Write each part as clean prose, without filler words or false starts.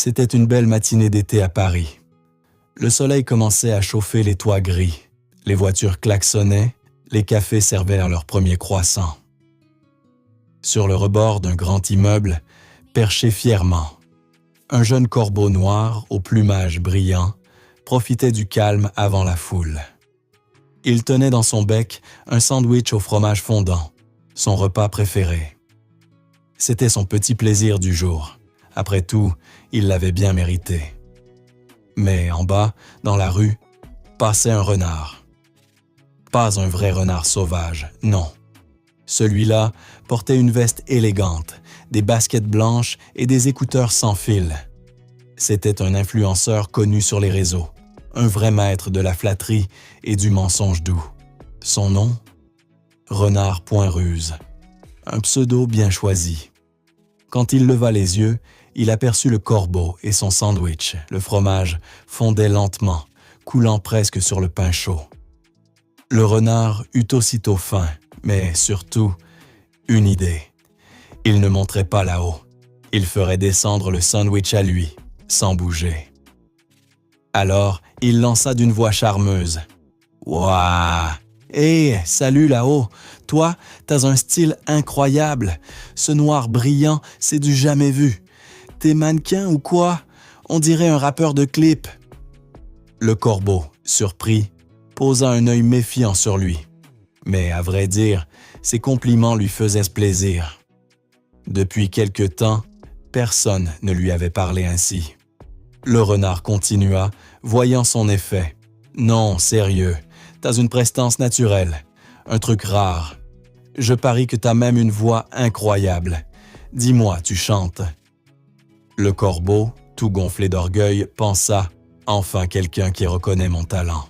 C'était une belle matinée d'été à Paris. Le soleil commençait à chauffer les toits gris, les voitures klaxonnaient, les cafés servaient leur premier croissant. Sur le rebord d'un grand immeuble, perché fièrement, un jeune corbeau noir au plumage brillant profitait du calme avant la foule. Il tenait dans son bec un sandwich au fromage fondant, son repas préféré. C'était son petit plaisir du jour. Après tout, il l'avait bien mérité. Mais en bas, dans la rue, passait un renard. Pas un vrai renard sauvage, non. Celui-là portait une veste élégante, des baskets blanches et des écouteurs sans fil. C'était un influenceur connu sur les réseaux, un vrai maître de la flatterie et du mensonge doux. Son nom? Renard Point Ruse. Un pseudo bien choisi. Quand il leva les yeux, il aperçut le corbeau et son sandwich. Le fromage fondait lentement, coulant presque sur le pain chaud. Le renard eut aussitôt faim, mais surtout, une idée. Il ne monterait pas là-haut. Il ferait descendre le sandwich à lui, sans bouger. Alors, il lança d'une voix charmeuse. « Ouah! Hé, salut là-haut! Toi, t'as un style incroyable. Ce noir brillant, c'est du jamais vu. T'es mannequin ou quoi? On dirait un rappeur de clip. » Le corbeau, surpris, posa un œil méfiant sur lui. Mais à vrai dire, ses compliments lui faisaient plaisir. Depuis quelque temps, personne ne lui avait parlé ainsi. Le renard continua, voyant son effet. « Non, sérieux, t'as une prestance naturelle, un truc rare. Je parie que t'as même une voix incroyable. Dis-moi, tu chantes. » Le corbeau, tout gonflé d'orgueil, pensa « Enfin quelqu'un qui reconnaît mon talent. »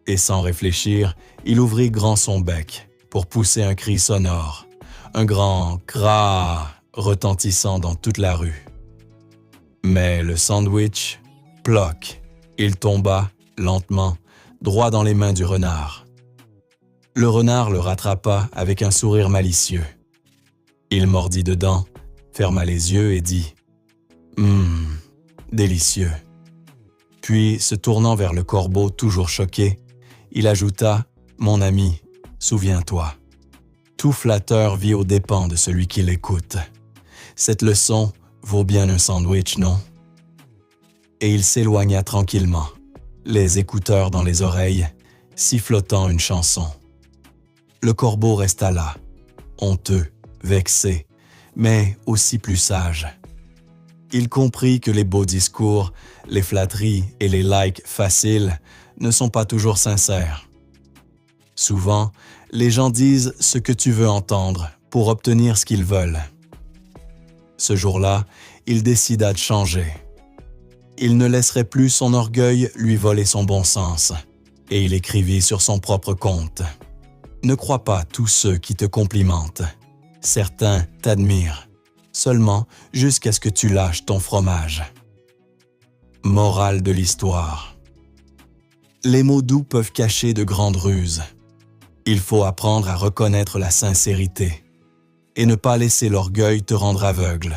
Et sans réfléchir, il ouvrit grand son bec pour pousser un cri sonore, un grand « cra » retentissant dans toute la rue. Mais le sandwich, ploc, il tomba, lentement, droit dans les mains du renard. Le renard le rattrapa avec un sourire malicieux. Il mordit dedans, ferma les yeux et dit « délicieux ». Puis, se tournant vers le corbeau toujours choqué, il ajouta « Mon ami, souviens-toi, tout flatteur vit aux dépens de celui qui l'écoute. Cette leçon vaut bien un sandwich, non ?» Et il s'éloigna tranquillement, les écouteurs dans les oreilles, sifflotant une chanson. Le corbeau resta là, honteux, vexé, mais aussi plus sage. Il comprit que les beaux discours, les flatteries et les likes faciles ne sont pas toujours sincères. Souvent, les gens disent ce que tu veux entendre pour obtenir ce qu'ils veulent. Ce jour-là, il décida de changer. Il ne laisserait plus son orgueil lui voler son bon sens, et il écrivit sur son propre compte. Ne crois pas tous ceux qui te complimentent. Certains t'admirent, seulement jusqu'à ce que tu lâches ton fromage. Morale de l'histoire. Les mots doux peuvent cacher de grandes ruses. Il faut apprendre à reconnaître la sincérité et ne pas laisser l'orgueil te rendre aveugle.